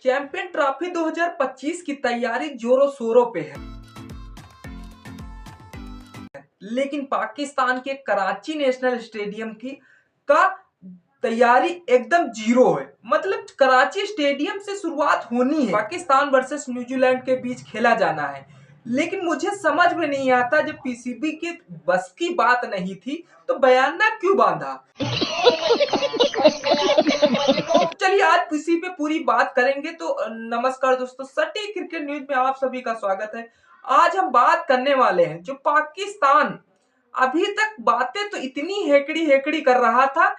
Champion trophy 2025 की तैयारी जोरों शोरों पे है, लेकिन पाकिस्तान के कराची नेशनल स्टेडियम की का तैयारी एकदम जीरो है। मतलब कराची स्टेडियम से शुरुआत होनी है, पाकिस्तान वर्सेस न्यूजीलैंड के बीच खेला जाना है, लेकिन मुझे समझ में नहीं आता जब पीसीबी के बस की बात नहीं थी तो बयाना क्यों बांधा। चलिए आज किसी पे पूरी बात करेंगे। तो नमस्कार दोस्तों, सटीक क्रिकेट न्यूज में आप सभी का स्वागत है। आज हम बात करने वाले हैं जो पाकिस्तान अभी तक बातें तो इतनी हेकड़ी हेकड़ी कर रहा था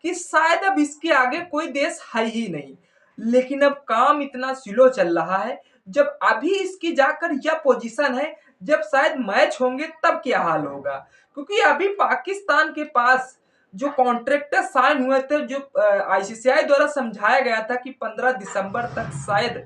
कि शायद अब इसके आगे कोई देश है ही नहीं, लेकिन अब काम इतना स्लो चल रहा है। जब अभी इसकी जाकर यह पोजीशन है, जब शायद मैच होंगे तब क्या हाल होगा, क्योंकि अभी पाकिस्तान के पास जो कॉन्ट्रैक्टर साइन हुए थे, जो आईसीसीआई द्वारा समझाया गया था कि 15 दिसंबर तक शायद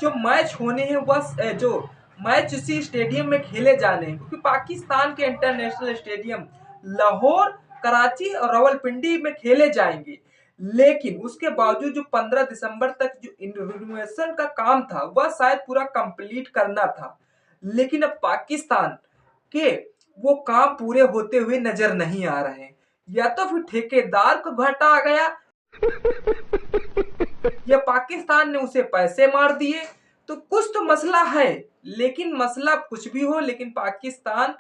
जो मैच होने हैं वह जो मैच उसी स्टेडियम में खेले जाने हैं, क्योंकि पाकिस्तान के इंटरनेशनल स्टेडियम लाहौर, कराची और रावलपिंडी में खेले जाएंगे। लेकिन उसके बावजूद जो 15 दिसंबर तक जो इनोवेशन का काम था वह शायद पूरा कंप्लीट करना था, लेकिन अब पाकिस्तान के वो काम पूरे होते हुए नजर नहीं आ रहे हैं। या तो फिर ठेकेदार को घाटा आ गया या पाकिस्तान ने उसे पैसे मार दिए, तो कुछ तो मसला है। लेकिन मसला कुछ भी हो, लेकिन पाकिस्तान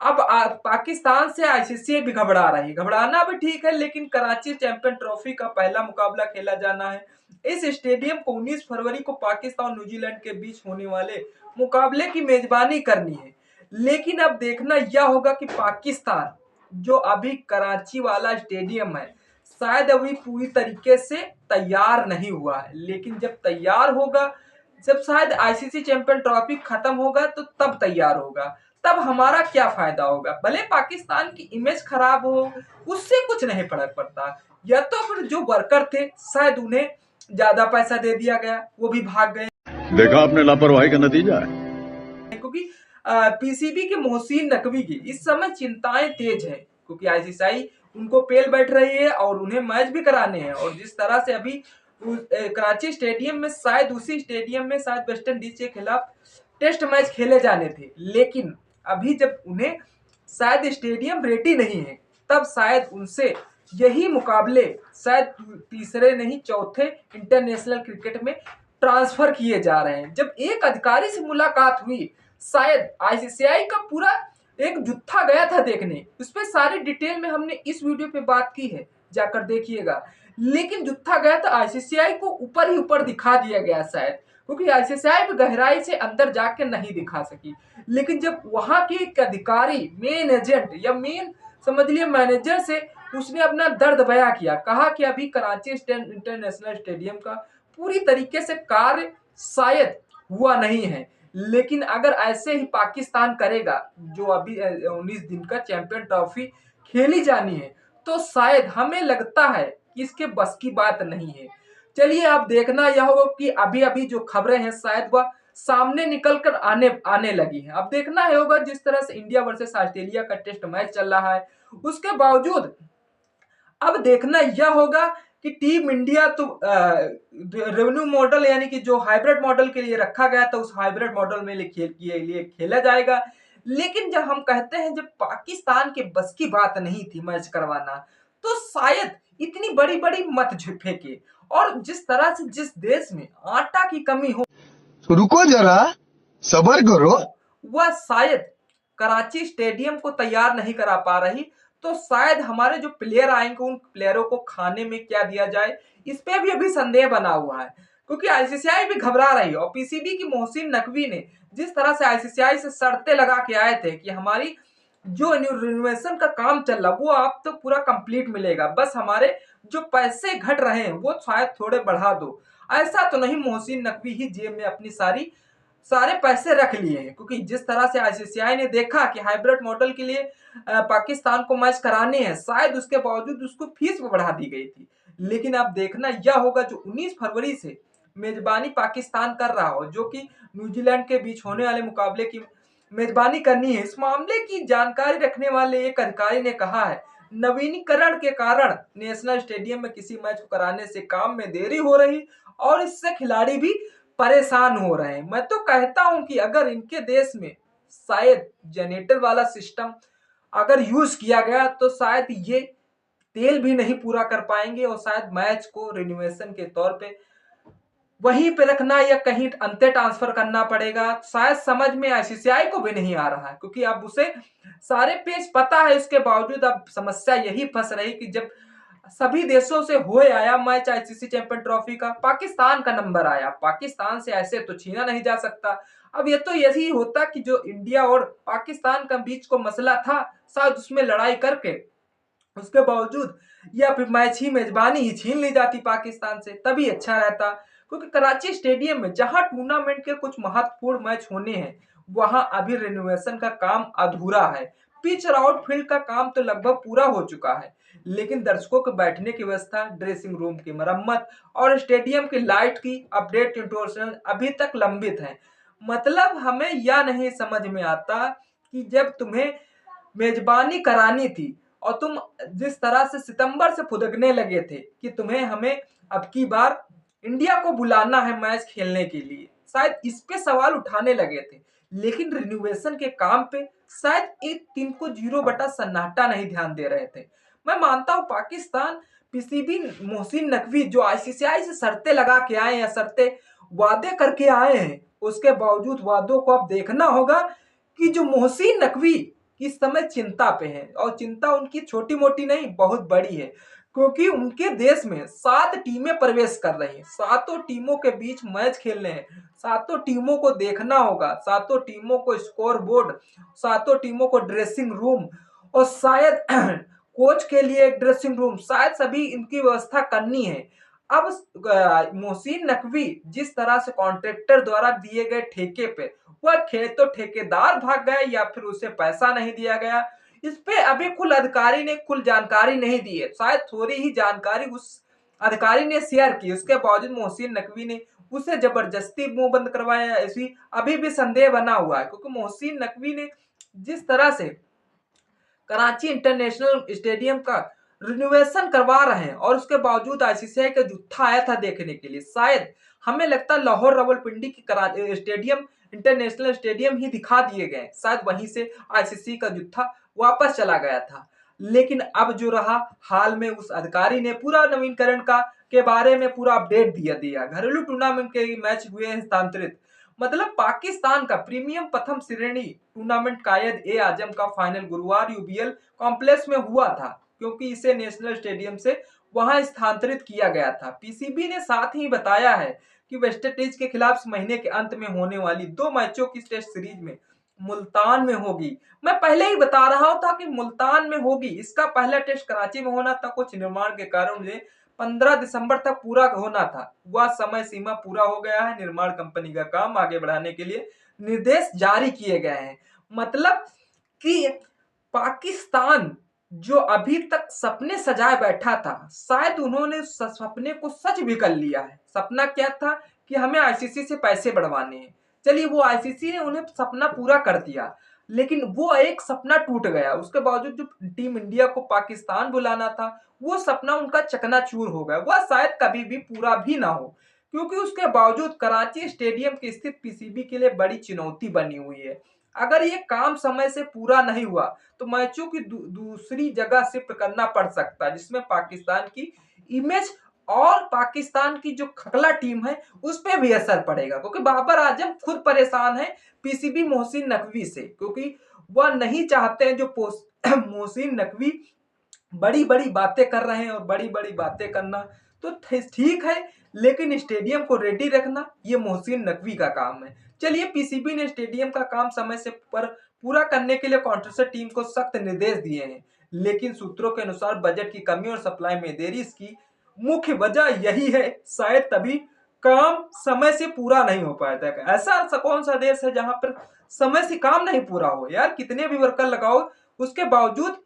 अब पाकिस्तान से आईसीसी भी घबरा रही है। घबराना भी ठीक है, लेकिन कराची चैंपियन ट्रॉफी का पहला मुकाबला खेला जाना है। इस स्टेडियम को 19 फरवरी को पाकिस्तान और न्यूजीलैंड के बीच होने वाले मुकाबले की मेजबानी करनी है। लेकिन अब देखना यह होगा कि पाकिस्तान जो अभी कराची वाला स्टेडियम है शायद अभी पूरी तरीके से तैयार नहीं हुआ है, लेकिन जब तैयार होगा, जब शायद आईसीसी चैंपियन ट्रॉफी खत्म होगा तो तब तैयार होगा, तब हमारा क्या फायदा होगा। भले पाकिस्तान की इमेज खराब हो, उससे कुछ नहीं फर्क पड़ता। या तो फिर जो वर्कर थे शायद उन्हें ज्यादा पैसा दे दिया गया, वो भी भाग गए। देखा आपने लापरवाही का नतीजा है। क्योंकि पीसीबी के मोहसिन नकवी की इस समय चिंताएं तेज है, क्योंकि आईसीसीआई उनको पेल बैठ रही है और उन्हें मैच भी कराने हैं। और जिस तरह से अभी कराची स्टेडियम में, शायद उसी स्टेडियम में शायद वेस्ट इंडीज के खिलाफ टेस्ट मैच खेले जाने थे, लेकिन अभी जब उन्हें शायद स्टेडियम रेडी नहीं है, तब शायद उनसे यही मुकाबले शायद तीसरे नहीं चौथे इंटरनेशनल क्रिकेट में ट्रांसफर किए जा रहे हैं। जब एक अधिकारी से मुलाकात हुई, शायद आईसीसीआई का पूरा एक जुत्था गया था देखने, उस पर सारी डिटेल में हमने इस वीडियो पे बात की है, जाकर देखिएगा। लेकिन जुत्था गया था आईसीसीआई को ऊपर ही ऊपर दिखा दिया गया शायद, क्योंकि आईसीसीआई भी गहराई से अंदर जाके नहीं दिखा सकी। लेकिन जब वहां के एक अधिकारी, मेन एजेंट या मेन समझ लिया मैनेजर से उसने अपना दर्द बयां किया, कहा कि अभी कराची इंटरनेशनल स्टेडियम का पूरी तरीके से कार्य शायद हुआ नहीं है। लेकिन अगर ऐसे ही पाकिस्तान करेगा, जो अभी 19 दिन का चैंपियन ट्रॉफी खेली जानी है, तो शायद हमें लगता है कि इसके बस की बात नहीं है। चलिए अब देखना यह होगा कि अभी अभी जो खबरें हैं शायद वह सामने निकल कर आने लगी है। अब देखना है होगा, जिस तरह से इंडिया वर्सेस ऑस्ट्रेलिया का टेस्ट मैच चल रहा है, उसके बावजूद अब देखना यह होगा कि टीम इंडिया तो रेवेन्यू मॉडल यानी कि जो हाइब्रिड मॉडल के लिए रखा गया था, उस हाइब्रिड मॉडल में लिए खेला जाएगा। लेकिन जब हम कहते हैं जब पाकिस्तान के बस की बात नहीं थी मैच करवाना, तो शायद इतनी बड़ी बड़ी मत फेंके। और जिस तरह से जिस देश में आटा की कमी हो, तो रुको जरा, सबर करो, वह शायद कराची स्टेडियम को तैयार नहीं करा पा रही, तो शायद हमारे जो प्लेयर आएंगे उन प्लेयरों को खाने में क्या दिया जाए, इस पे भी अभी संदेह बना हुआ है। क्योंकि आईसीसीआई भी घबरा रही है और पीसीबी की मोहसिन नकवी ने जिस तरह से आईसीसीआई से शर्तें लगा के आए थे कि हमारी जो रिनोवेशन का काम चल रहा वो आप तो पूरा कंप्लीट मिलेगा, बस हमारे जो पैसे घट रहे हैं वो शायद थोड़े बढ़ा दो। ऐसा तो नहीं, मोहसिन नकवी ही जेब में अपनी सारे पैसे रख लिए हैं, क्योंकि जिस तरह से आईसीसीआई ने देखा कि हाइब्रिड मॉडल के लिए पाकिस्तान को मैच कराने हैं, शायद उसके बावजूद उसको फीस बढ़ा दी गई थी। लेकिन अब देखना यह होगा, जो 19 फरवरी से मेजबानी पाकिस्तान कर रहा हो, जो कि न्यूजीलैंड के बीच होने वाले मुकाबले की मेजबानी करनी है, इस मामले की जानकारी रखने वाले एक अधिकारी ने कहा है, नवीनीकरण के कारण नेशनल स्टेडियम में किसी मैच को कराने से काम में देरी हो रही और इससे खिलाड़ी भी परेशान हो रहे हैं। मैं तो कहता हूं कि अगर इनके देश में शायद जनरेटर वाला सिस्टम अगर यूज किया गया तो शायद ये तेल भी नहीं पूरा कर पाएंगे और शायद मैच को रिन्यूएशन के तौर पे वहीं पे रखना या कहीं अंते ट्रांसफर करना पड़ेगा। शायद समझ में आईसीसीआई को भी नहीं आ रहा है, क्योंकि अब उसे सारे पेज पता है, इसके बावजूद अब समस्या यही फंस रही कि जब सभी देशों से हो आया मैच आईसीसी चैंपियन ट्रॉफी का, पाकिस्तान का नंबर आया, पाकिस्तान से ऐसे तो छीना नहीं जा सकता। अब ये तो यही होता कि जो इंडिया और पाकिस्तान का बीच को मसला था, शायद उसमें लड़ाई करके उसके बावजूद या फिर मैच ही मेजबानी ही छीन ली जाती पाकिस्तान से, तभी अच्छा रहता। क्योंकि कराची स्टेडियम में जहां टूर्नामेंट के कुछ महत्वपूर्ण मैच होने हैं, वहां अभी रिनोवेशन का काम अधूरा है। पिच और आउटफील्ड का काम तो लगभग पूरा हो चुका है, लेकिन दर्शकों के बैठने की व्यवस्था, ड्रेसिंग रूम की मरम्मत और स्टेडियम की लाइट की अपडेट इंस्टॉलेशन अभी तक लंबित है। मतलब हमें यह नहीं समझ में आता कि जब तुम्हें मेजबानी करानी थी और तुम जिस तरह से सितंबर से फुदकने लगे थे कि तुम्हें हमें अब की बार इंडिया को बुलाना है मैच खेलने के लिए, शायद इस पे सवाल उठाने लगे थे, लेकिन रिन्यूएशन के काम पे शायद एक टीम को 0 बटा सन्नाटा नहीं ध्यान दे रहे थे। मैं मानता हूं पाकिस्तान पीसीबी मोहसिन नकवी जो आईसीसीआई से शर्तें लगा के आए हैं, शर्तें वादे करके आए हैं, उसके बावजूद वादों को अब देखना होगा कि जो मोहसिन नकवी इस समय चिंता पे है, और चिंता उनकी छोटी मोटी नहीं बहुत बड़ी है, क्योंकि उनके देश में 7 टीमें प्रवेश कर रही हैं, सातों टीमों के बीच मैच खेलने हैं, सातों टीमों को देखना होगा, सातों टीमों को स्कोर बोर्ड, सातों टीमों को ड्रेसिंग रूम और शायद कोच के लिए एक ड्रेसिंग रूम, शायद सभी इनकी व्यवस्था करनी है। अब मोहसिन नकवी जिस तरह से कॉन्ट्रैक्टर द्वारा दिए गए ठेके पे, वह तो ठेकेदार भाग गया या फिर उसे पैसा नहीं दिया गया, इस पे अभी कुल अधिकारी ने कुल जानकारी नहीं दी है। शायद थोड़ी ही जानकारी उस अधिकारी ने शेयर की, उसके बावजूद मोहसिन नकवी ने उसे जबरदस्ती मुंह बंद करवाया, ऐसी अभी भी संदेह बना हुआ है। क्योंकि मोहसिन नकवी ने जिस तरह से कराची इंटरनेशनल स्टेडियम का रिनोवेशन करवा रहे हैं और उसके बावजूद आईसीसीआई का जूथा आया था देखने के लिए, शायद हमें लगता है लाहौर रावलपिंडी की स्टेडियम इंटरनेशनल स्टेडियम ही दिखा दिए गए, शायद वहीं से आईसीसी का जूथा वापस चला गया था। लेकिन अब जो रहा, हाल में उस अधिकारी ने पूरा नवीनीकरण का के बारे में पूरा अपडेट दिया घरेलू टूर्नामेंट के मैच हुए हस्तांतरित। मतलब पाकिस्तान का प्रीमियम प्रथम श्रेणी टूर्नामेंट कायद ए आजम का फाइनल गुरुवार यूबीएल कॉम्प्लेक्स में हुआ था, क्योंकि इसे नेशनल स्टेडियम से वहां स्थानांतरित किया गया था। पीसीबी ने साथ ही बताया है कि वेस्टइंडीज के खिलाफ इस महीने के अंत में होने वाली 2 मैचों की टेस्ट सीरीज में मुल्तान में होगी। मैं पहले ही बता रहा था कि मुल्तान में होगी, इसका पहला टेस्ट कराची में होना था, कुछ निर्माण के कारण 15 दिसंबर तक पूरा होना था, वह समय सीमा पूरा हो गया है। निर्माण कंपनी का काम आगे बढ़ाने के लिए निर्देश जारी किए गए हैं। मतलब कि पाकिस्तान जो अभी तक सपने सजाए बैठा था, शायद उन्होंने सपने को सच भी कर लिया है। सपना क्या था कि हमें आईसीसी से पैसे बढ़वाने हैं, चलिए वो आईसीसी ने उन्हें सपना पूरा कर दिया, लेकिन वो एक सपना टूट गया। उसके बावजूद जो टीम इंडिया को पाकिस्तान बुलाना था, वो सपना उनका चकनाचूर हो गया, वह शायद कभी भी पूरा भी ना हो, क्योंकि उसके बावजूद कराची स्टेडियम की स्थिति पीसीबी के लिए बड़ी चुनौती बनी हुई है। अगर ये काम समय से पूरा नहीं हुआ तो मैचों की दूसरी जगह शिफ्ट करना पड़ सकता है, जिसमें पाकिस्तान की इमेज और पाकिस्तान की जो खकला टीम है उस पर भी असर पड़ेगा। क्योंकि बाबर आजम खुद परेशान है पीसीबी मोहसिन नकवी से, क्योंकि वह नहीं चाहते हैं जो मोहसिन नकवी बड़ी बड़ी बातें कर रहे हैं, और बड़ी बड़ी बातें करना तो ठीक है, लेकिन स्टेडियम को रेडी रखना ये मोहसिन नकवी का काम है। चलिए, पीसीबी ने स्टेडियम का काम समय से पर पूरा करने के लिए कॉन्ट्रैक्टर टीम को सख्त निर्देश दिए हैं, लेकिन सूत्रों के अनुसार बजट की कमी और सप्लाई में देरी इसकी मुख्य वजह यही है। शायद तभी काम समय से पूरा नहीं हो पाया था। ऐसा कौन सा देश है जहां पर समय से काम नहीं पूरा हो? यार कितने भी वर्कर लगाओ, उसके बावजूद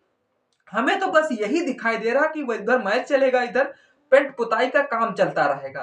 हमें तो बस यही दिखाई दे रहा कि वो इधर मैच चलेगा, इधर पेंट पुताई का काम चलता रहेगा।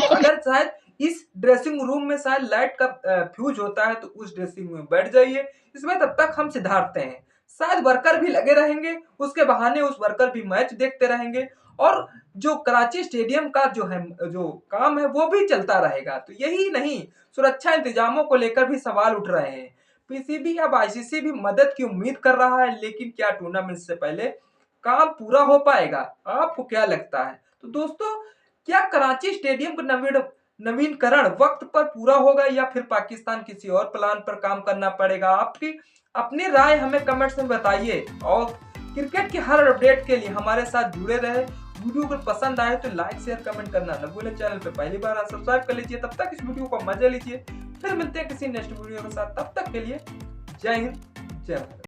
अगर शायद इस ड्रेसिंग रूम में शायद लाइट का फ्यूज होता है तो उस ड्रेसिंग में बैठ जाइए, इसमें तब तक हम सिधारते हैं। शायद वर्कर भी लगे रहेंगे, उसके बहाने उस वर्कर भी मैच देखते रहेंगे और जो कराची स्टेडियम का जो काम है वो भी चलता रहेगा। तो यही नहीं, सुरक्षा इंतजामों को लेकर भी सवाल उठ रहे हैं। पीसीबी अब आईसीसी भी मदद की उम्मीद कर रहा है, लेकिन क्या टूर्नामेंट से पहले काम पूरा हो पाएगा? आपको क्या लगता है? तो दोस्तों, क्या कराची स्टेडियम का नवीनकरण वक्त पर पूरा होगा या फिर पाकिस्तान किसी और प्लान पर काम करना पड़ेगा? आपकी अपनी राय हमें कमेंट्स में बताइए और क्रिकेट के हर अपडेट के लिए हमारे साथ जुड़े रहे। वीडियो को पसंद आए तो लाइक शेयर कमेंट करना न भूलें। चैनल पे पहली बार सब्सक्राइब कर लीजिए। तब तक इस वीडियो को मजा लीजिए। फिर मिलते हैं किसी नेक्स्ट वीडियो के साथ। तब तक के लिए जय हिंद, जय भारत।